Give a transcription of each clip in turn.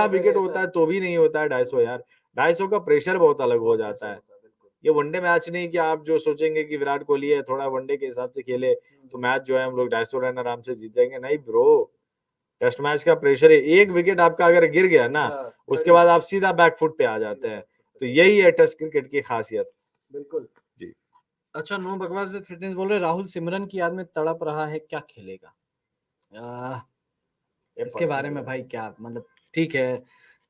Wicket होता है तो भी नहीं होता है 250 यार। 250 का प्रेशर बहुत अलग हो जाता है। ये वनडे मैच नहीं कि आप जो सोचेंगे कि विराट कोहली है थोड़ा वनडे के हिसाब से खेले तो मैच जो है हम लोग 250 रन आराम से जीत जाएंगे। नहीं ब्रो, टेस्ट मैच का प्रेशर है। एक विकेट आपका अगर गिर गया ना, उसके बाद आप सीधा बैकफुट पे आ जाते हैं। तो यही है टेस्ट क्रिकेट की खासियत। बिल्कुल जी। अच्छा, नो बकवास विद फिटनेस बोल रहे राहुल सिमरन की याद में तड़प रहा है, क्या खेलेगा? इसके बारे में भाई क्या मतलब, ठीक है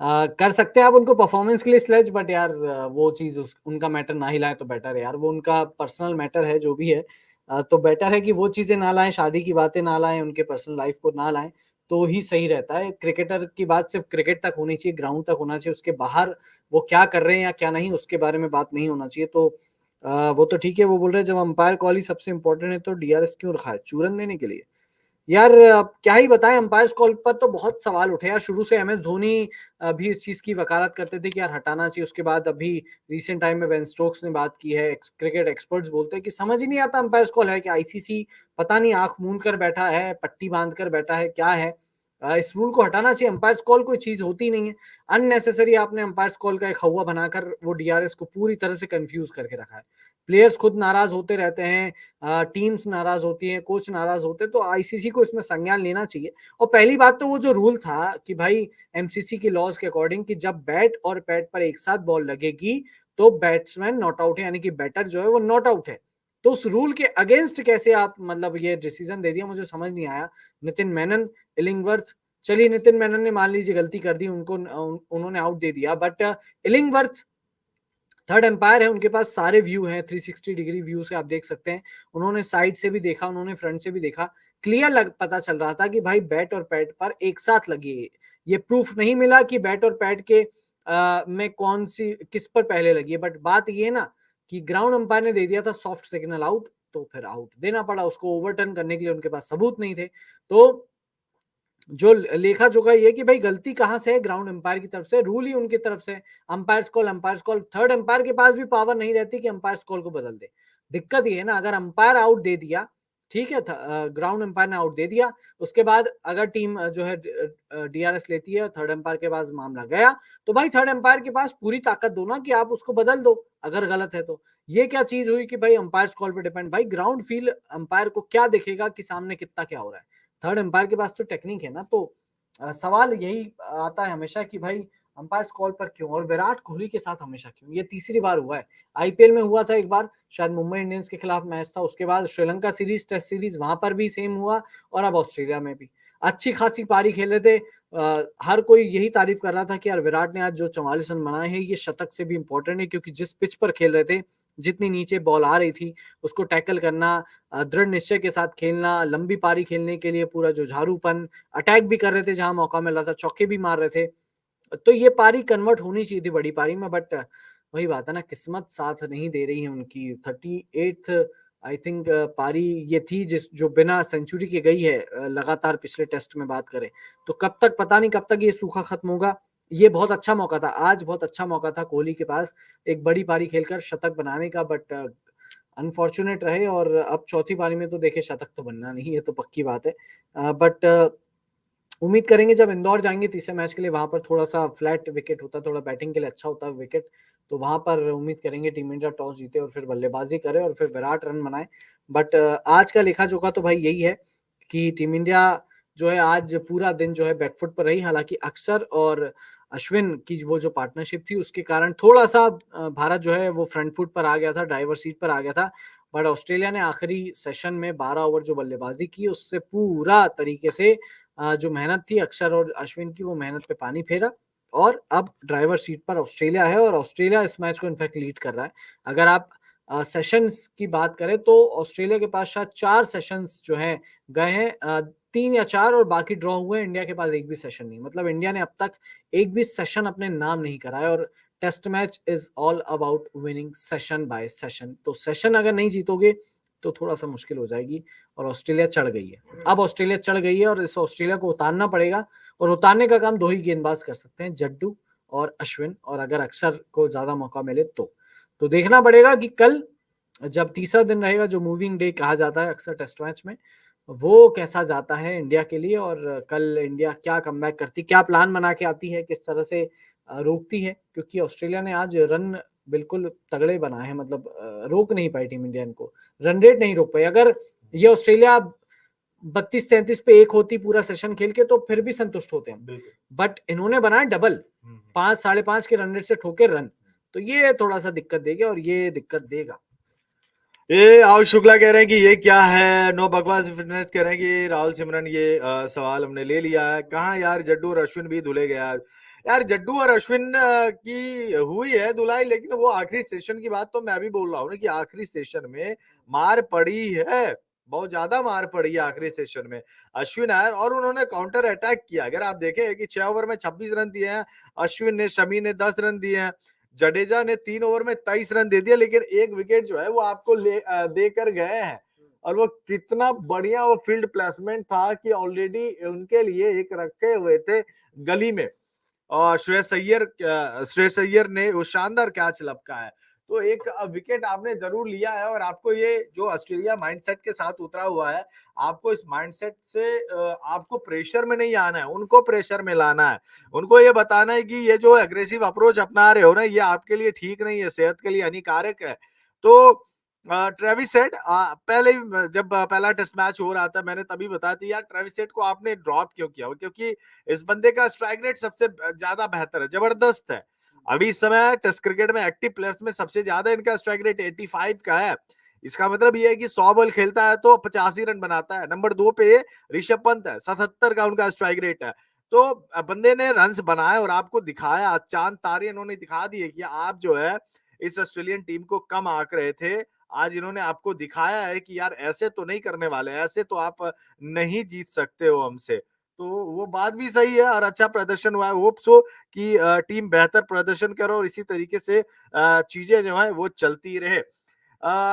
कर सकते हैं आप उनको परफॉर्मेंस के लिए स्लेज, बट यार वो चीज उनका मैटर ना ही लाए तो बेटर है यार। वो उनका पर्सनल मैटर है जो भी है, तो बेटर है कि वो चीजें ना लाएं, शादी की बातें ना लाएं, उनके पर्सनल लाइफ को ना लाएं, तो ही सही रहता है। क्रिकेटर की बात सिर्फ क्रिकेट तक होनी चाहिए, ग्राउंड तक होना चाहिए, उसके बाहर वो क्या कर रहे हैं या क्या नहीं उसके बारे में बात नहीं होना चाहिए। तो वो तो ठीक है। वो बोल रहे हैं जब अंपायर कॉल ही सबसे इंपॉर्टेंट है तो डीआरएस क्यों रखा है, चूरन देने के लिए? यार अब क्या ही बताएं, अंपायर्स कॉल पर तो बहुत सवाल उठे यार। शुरू से एमएस धोनी भी इस चीज की वकालत करते थे कि यार हटाना चाहिए। उसके बाद अभी रिसेंट टाइम में बेन स्टोक्स ने बात की है। क्रिकेट एक्सपर्ट्स बोलते हैं कि समझ ही नहीं आता अंपायर्स कॉल है कि आईसीसी पता नहीं आंख मूंद कर बैठा है, पट्टी बांध कर बैठा है, क्या है। इस रूल को हटाना चाहिए। अंपायर्स कॉल कोई चीज होती नहीं है। अननेसेसरी आपने अंपायर्स कॉल का एक हवा बनाकर वो डीआरएस को पूरी तरह से कंफ्यूज करके रखा है। प्लेयर्स खुद नाराज होते रहते हैं, टीम्स नाराज होती हैं, कोच नाराज होते हैं, तो आईसीसी को इसमें संज्ञान लेना चाहिए। और पहली बात तो वो जो रूल था कि भाई एमसीसी की लॉज के अकॉर्डिंग कि जब बैट और पैड पर एक साथ बॉल लगेगी तो बैट्समैन नॉट आउट है, यानी कि बैटर जो है वो नॉट आउट है। तो उस रूल के अगेंस्ट कैसे आप मतलब ये डिसीजन दे दिया, मुझे समझ नहीं आया। नितिन मेनन, इलिंगवर्थ, चलिए नितिन मेनन ने मान लीजिए गलती कर दी, उनको उन्होंने आउट दे दिया, बट इलिंगवर्थ थर्ड एम्पायर है, उनके पास सारे व्यू हैं, 360 डिग्री व्यू से आप देख सकते हैं। उन्होंने साइड से भी देखा, उन्होंने फ्रंट से भी देखा, क्लियर पता चल रहा था कि भाई बैट और पैड पर एक साथ लगी है। ये प्रूफ नहीं मिला कि बैट और पैड के में कौन सी किस पर पहले लगी है, बट बात ये ना कि ग्राउंड अंपायर ने दे दिया था सॉफ्ट सिग्नल आउट, तो फिर आउट देना पड़ा उसको। ओवरटर्न करने के लिए उनके पास सबूत नहीं थे। तो जो लेखा जोखा ये कि भाई गलती कहां से है, ग्राउंड एम्पायर की तरफ से, रूल ही उनकी तरफ से। अंपायर्स कॉल थर्ड एम्पायर के पास भी पावर नहीं रहती कि अंपायर्स कॉल को बदल दे। दिक्कत ये है ना, अगर अंपायर आउट दे दिया, ठीक है, ग्राउंड एम्पायर ने आउट दे दिया, उसके बाद अगर टीम जो है डीआरएस लेती है, थर्ड एम्पायर के पास मामला गया, तो भाई थर्ड एम्पायर के पास पूरी ताकत दो ना कि आप उसको बदल दो अगर गलत है तो। ये क्या चीज हुई कि भाई अंपायर्स कॉल पे डिपेंड? भाई ग्राउंड फील्ड अंपायर को क्या दिखेगा कि सामने कितना क्या हो रहा है? थर्ड एम्पायर के पास तो टेक्निक है ना। तो सवाल यही आता है हमेशा कि भाई अंपायर्स कॉल पर क्यों, और विराट कोहली के साथ हमेशा क्यों? ये तीसरी बार हुआ है। आईपीएल में हुआ था एक बार, शायद मुंबई इंडियंस के खिलाफ मैच था, उसके बाद श्रीलंका सीरीज, टेस्ट सीरीज, वहां पर भी सेम हुआ, और अब ऑस्ट्रेलिया में भी अच्छी खासी पारी खेले थे। हर कोई यही तारीफ कर रहा था कि यार विराट ने आज जो 44 रन बनाए हैं ये शतक से भी इंपॉर्टेंट है, क्योंकि जिस पिच पर खेल रहे थे, जितनी नीचे बॉल आ रही थी उसको टैकल करना, दृढ़ निश्चय के साथ खेलना, लंबी पारी खेलने के लिए पूरा जो झारूपन, अटैक भी कर रहे थे जहां मौका मिल रहा था, चौके भी मार रहे थे। तो ये पारी कन्वर्ट होनी चाहिए थी बड़ी पारी में, बट वही बात है ना, किस्मत साथ नहीं दे रही है उनकी। 38th आई थिंक पारी ये थी जिस जो बिना सेंचुरी के गई है लगातार पिछले टेस्ट में बात करें तो। कब तक पता नहीं, कब तक ये सूखा खत्म होगा। ये बहुत अच्छा मौका था, आज बहुत अच्छा मौका था कोहली के पास एक बड़ी पारी खेलकर शतक बनाने का, बट अनफॉर्चुनेट रहे। और अब चौथी पारी में तो देखे शतक तो बनना नहीं है, तो पक्की बात है। बट उम्मीद करेंगे जब इंदौर जाएंगे तीसरे मैच के लिए, वहां पर थोड़ा सा फ्लैट विकेट होता है, थोड़ा बैटिंग के लिए अच्छा होता है विकेट, तो वहां पर उम्मीद करेंगे टीम इंडिया टॉस जीते और फिर बल्लेबाजी करे और फिर विराट रन बनाए। बट आज का लेखा जोखा तो भाई यही है कि टीम इंडिया जो है आज पूरा दिन जो है बैकफुट पर रही। हालांकि अक्षर और अश्विन की वो जो पार्टनरशिप थी उसके कारण थोड़ा सा भारत जो है वो फ्रंट फुट पर आ गया था, ड्राइवर सीट पर आ गया था। बट ऑस्ट्रेलिया ने आखिरी सेशन में 12 ओवर जो बल्लेबाजी की उससे पूरा तरीके से जो मेहनत थी अक्षर और अश्विन की, वो मेहनत पे पानी फेरा, और अब ड्राइवर सीट पर ऑस्ट्रेलिया है, और ऑस्ट्रेलिया इस मैच को इनफैक्ट लीड कर रहा है। अगर आप सेशंस की बात करें तो ऑस्ट्रेलिया के पास शायद 4 सेशंस जो है गए हैं, 3 या 4, और बाकी ड्रॉ हुए हैं। इंडिया के पास एक भी सेशन नहीं, मतलब इंडिया ने अब तक एक भी सेशन अपने नाम नहीं कराया। और test match is all about winning session by session, तो सेशन अगर नहीं जीतोगे तो थोड़ा सा मुश्किल हो जाएगी। और ऑस्ट्रेलिया चढ़ गई है, अब ऑस्ट्रेलिया चढ़ गई है और इस ऑस्ट्रेलिया को उतारना पड़ेगा। और उतारने का काम दो ही गेंदबाज कर सकते हैं, जड्डू और अश्विन, और अगर अक्षर को ज्यादा मौका मिले तो देखना पड़ेगा कि कल जब तीसरा दिन रहेगा जो मूविंग डे कहा जाता है अक्सर टेस्ट मैच में, वो कैसा जाता है इंडिया के लिए, और कल इंडिया क्या कमबैक करती, क्या प्लान बना के आती है, किस तरह से रोकती है, क्योंकि ऑस्ट्रेलिया ने आज रन बिल्कुल तगड़े बनाए हैं, मतलब रोक नहीं पाई टीम इंडिया इनको, रन रेट नहीं रोक पाई। अगर ये ऑस्ट्रेलिया 32-33 पे एक होती पूरा सेशन खेल के तो फिर भी संतुष्ट होते हैं, बट इन्होंने बनाया डबल, 5 साढ़े 5 के रन रेट से ठोके रन, तो ये थोड़ा सा दिक्कत देगा, और ये दिक्कत देगा। ये आयुष शुक्ला कह रहे हैं कि ये क्या है, नो बकवास फिटनेस कह रहे हैं कि राहुल सिमरन, ये सवाल हमने ले लिया है। कहाँ यार, जड्डू और अश्विन भी धुले गया यार। जड्डू और अश्विन की हुई है धुलाई, लेकिन वो आखिरी सेशन की बात तो मैं भी बोल रहा हूँ ना कि आखिरी सेशन में मार पड़ी है, बहुत ज्यादा मार पड़ी है आखिरी सेशन में। अश्विन आए और उन्होंने काउंटर अटैक किया। अगर आप देखें कि 6 ओवर में 26 रन दिए हैं अश्विन ने, शमी ने 10 रन दिए हैं, जडेजा ने 3 ओवर में 23 रन दे दिया, लेकिन एक विकेट जो है वो आपको देकर गए हैं। और वो कितना बढ़िया वो फील्ड प्लेसमेंट था कि ऑलरेडी उनके लिए एक रखे हुए थे गली में, और श्रेयस अय्यर ने वो शानदार कैच लपका है। तो एक विकेट आपने जरूर लिया है, और आपको ये जो ऑस्ट्रेलिया माइंडसेट के साथ उतरा हुआ है, आपको इस माइंडसेट से आपको प्रेशर में नहीं आना है, उनको प्रेशर में लाना है। उनको ये बताना है कि ये जो एग्रेसिव अप्रोच अपना रहे हो ना, ये आपके लिए ठीक नहीं है, सेहत के लिए हानिकारक है। तो ट्रेविस हेड पहले जब पहला टेस्ट मैच हो रहा था, मैंने तभी बताया था यार ट्रेविस हेड को आपने ड्रॉप क्यों किया, क्योंकि इस बंदे का स्ट्राइक रेट सबसे ज्यादा बेहतर है, जबरदस्त है। अभी इस समय टेस्ट क्रिकेट में एक्टिव प्लेयर्स में सबसे ज्यादा इनका स्ट्राइक रेट 85 का है। इसका मतलब ये है कि 100 बॉल खेलता है तो 85 रन बनाता है। नंबर 2 पे ऋषभ पंत है, 77 का उनका स्ट्राइक रेट है। तो बंदे ने रन्स बनाए और आपको दिखाया, चांद तारे इन्होंने दिखा दिए कि आप जो है इस ऑस्ट्रेलियन टीम को कम आंक रहे थे। आज इन्होंने आपको दिखाया है कि यार ऐसे तो नहीं करने वाले, ऐसे तो आप नहीं जीत सकते हो हमसे। तो वो बात भी सही है और अच्छा प्रदर्शन हुआ है। होप सो कि टीम बेहतर प्रदर्शन करे और इसी तरीके से चीजें जो है वो चलती रहे।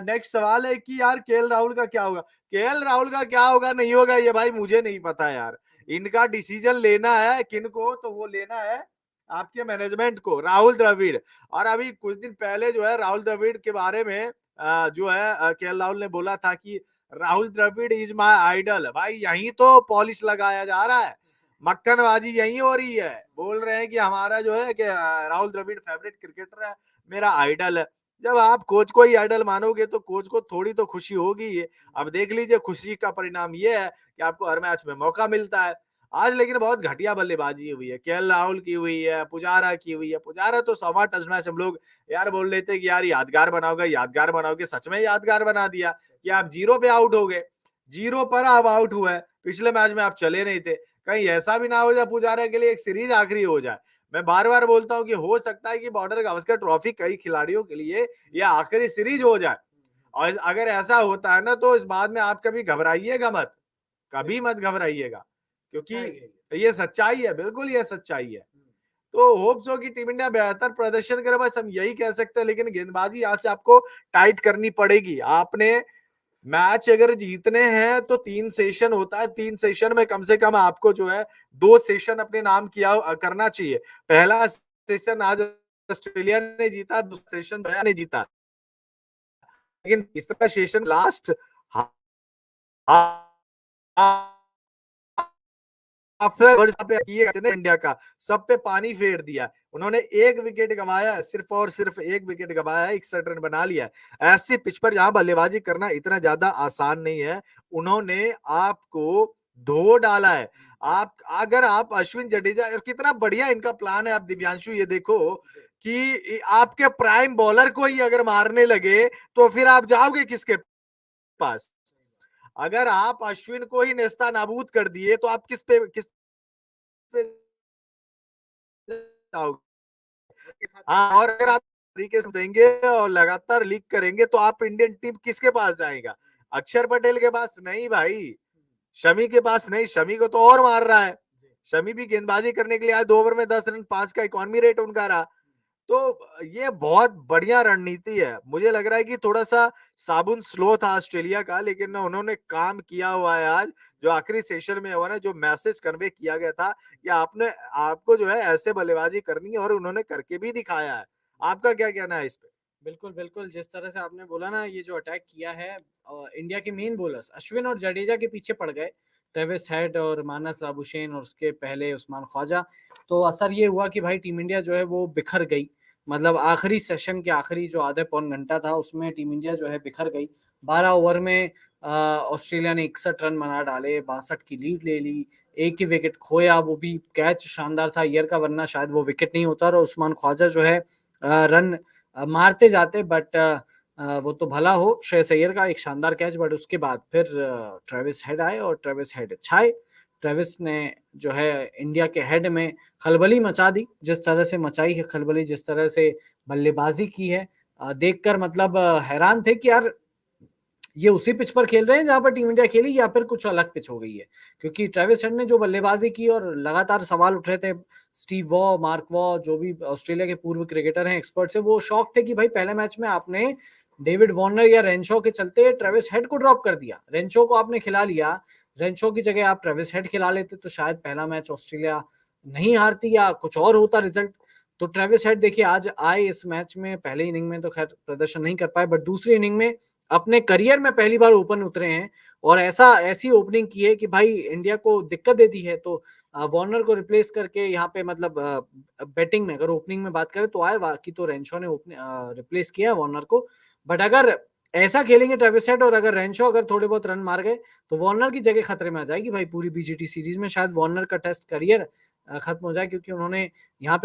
नेक्स्ट सवाल है कि यार केएल राहुल का क्या होगा। केएल राहुल का क्या होगा नहीं होगा ये भाई मुझे नहीं पता यार। इनका डिसीजन लेना है किनको, तो वो लेना है आपके मैनेजमेंट को, राहुल द्रविड़। और अभी कुछ दिन पहले जो है राहुल द्रविड़ के बारे में जो है केएल राहुल ने बोला था कि Rahul Dravid is my idol. भाई यही तो पॉलिश लगाया जा रहा है, मक्खनबाजी यही हो रही है। बोल रहे हैं कि हमारा जो है कि राहुल द्रविड़ फेवरेट क्रिकेटर है, मेरा आइडल है। जब आप कोच को ही आइडल मानोगे तो कोच को थोड़ी तो खुशी होगी ही। अब देख लीजिए खुशी का परिणाम ये है कि आपको हर मैच में मौका मिलता है। आज लेकिन बहुत घटिया बल्लेबाजी हुई है, केएल राहुल की हुई है, पुजारा की हुई है। पुजारा तो 100वां टेस्ट मैच हम लोग यार बोल रहे थे कि यार यादगार बनाओगे यादगार बनाओगे, सच में यादगार बना दिया कि आप 0 पे आउट हो गए, 0 पर आप आउट हुए। पिछले मैच में आप चले नहीं थे। कहीं ऐसा भी ना हो जाए पुजारा के लिए एक सीरीज आखिरी हो जाए। मैं बार बार बोलता हूं कि हो सकता है कि बॉर्डर गावस्कर ट्रॉफी कई खिलाड़ियों के लिए ये आखिरी सीरीज हो जाए। और अगर ऐसा होता है ना तो इस बात में आप कभी घबराइएगा मत, कभी मत घबराइएगा, क्योंकि ये सच्चाई है, बिल्कुल ये सच्चाई है। तो होप्स हो कि टीम इंडिया बेहतर प्रदर्शन करे, बस हम यही कह सकते हैं। लेकिन गेंदबाजी यहाँ से आपको टाइट करनी पड़ेगी। आपने मैच अगर जीतने हैं तो 3 सेशन होता है, 3 सेशन में कम से कम आपको जो है 2 सेशन अपने नाम किया करना चाहिए। पहला सेशन आज ऑस्ट्रेलिया ने जीता, दूसरा सेशन ने जीता, लेकिन तीसरा सेशन लास्ट इंडिया का सब पे पानी फेर दिया। उन्होंने एक विकेट गंवाया, सिर्फ और सिर्फ एक विकेट गंवाया, 61 रन बना लिया। ऐसी पिच पर जहां बल्लेबाजी करना इतना ज्यादा आसान नहीं है, उन्होंने आपको धो डाला है। आप अगर आप अश्विन जडेजा, कितना बढ़िया इनका प्लान है। आप दिव्यांशु ये देखो कि आपके प्राइम बॉलर को ही अगर मारने लगे तो फिर आप जाओगे किसके पास। अगर आप अश्विन को ही नेस्ता नाबूद कर दिए तो आप किस पे जाओगे। हाँ, और अगर आप तरीके से देंगे और लगातार लीक करेंगे तो आप इंडियन टीम किसके पास जाएगा। अक्षर पटेल के पास नहीं भाई, शमी के पास नहीं, शमी को तो और मार रहा है। शमी भी गेंदबाजी करने के लिए आज 2 ओवर में 10 रन, 5 का इकॉनमी रेट उनका रहा। तो ये बहुत बढ़िया रणनीति है। मुझे लग रहा है कि थोड़ा सा साबुन स्लो था ऑस्ट्रेलिया का, लेकिन उन्होंने काम किया हुआ है आज। जो आखिरी सेशन में हुआ ना, जो मैसेज कन्वे किया गया था कि आपको जो है ऐसे बल्लेबाजी करनी है, और उन्होंने करके भी दिखाया है। आपका क्या कहना है इस पे? बिल्कुल, बिल्कुल, जिस तरह से आपने बोला ना ये जो अटैक किया है इंडिया के मेन बॉलर्स अश्विन और जडेजा के पीछे पड़ गए। ट्रेविस हेड और मानस लाबुशेन और उसके पहले उस्मान ख्वाजा। तो असर ये हुआ कि भाई टीम इंडिया जो है वो बिखर गई। मतलब आखिरी सेशन के आखिरी जो आधे पौन घंटा था उसमें टीम इंडिया जो है बिखर गई। 12 ओवर में ऑस्ट्रेलिया ने 61 रन बना डाले, 62 की लीड ले ली, एक ही विकेट खोया, वो भी कैच शानदार था अय्यर का वरना शायद वो विकेट नहीं होता और उस्मान ख्वाजा जो है रन मारते जाते बट वो तो भला हो श्रेयस अय्यर का एक शानदार कैच बट उसके बाद फिर ट्रेविस हेड आए और ट्रेविस हेड छाए। ट्रेविस ने जो है इंडिया के हेड में खलबली मचा दी, जिस तरह से मचाई है खलबली, जिस तरह से बल्लेबाजी की है देखकर मतलब हैरान थे कि यार ये उसी पिच पर खेल रहे हैं जहां पर टीम इंडिया खेली या फिर कुछ अलग पिच हो गई है। क्योंकि ट्रेविस हेड ने जो बल्लेबाजी की और लगातार सवाल उठ रहे थे स्टीव वॉ, मार्क वॉ, जो भी ऑस्ट्रेलिया के पूर्व क्रिकेटर हैं, एक्सपर्ट्स हैं, वो शॉक थे कि भाई पहले मैच में आपने डेविड वार्नर या रेनशॉ के चलते ट्रेविस हेड को ड्रॉप कर दिया। रेनशॉ को आपने खिला लिया, रेनशॉ की जगह आप ट्रेविस हेड खिला लेते तो शायद पहला मैच ऑस्ट्रेलिया नहीं हारती या कुछ और होता रिजल्ट। तो ट्रेविस हेड देखिए आज आए इस मैच में, पहले इनिंग में तो खैर प्रदर्शन नहीं कर पाए बट दूसरी इनिंग में अपने करियर में पहली बार ओपन उतरे हैं और ऐसी ओपनिंग की है कि भाई इंडिया को दिक्कत देती है। तो वार्नर को रिप्लेस करके यहाँ पे मतलब बैटिंग में अगर ओपनिंग में बात करें तो आए, बाकी तो रेनशॉ ने रिप्लेस किया वार्नर को। बट अगर ऐसा खेलेंगे ट्रेविस हेड और अगर रेनशॉ अगर थोड़े बहुत रन मार गए तो वार्नर की जगह खतरे में आ जाएगी भाई पूरी बीजीटी सीरीज में। शायद वार्नर का टेस्ट करियर खत्म हो जाए क्योंकि उन्होंने यहाँ पे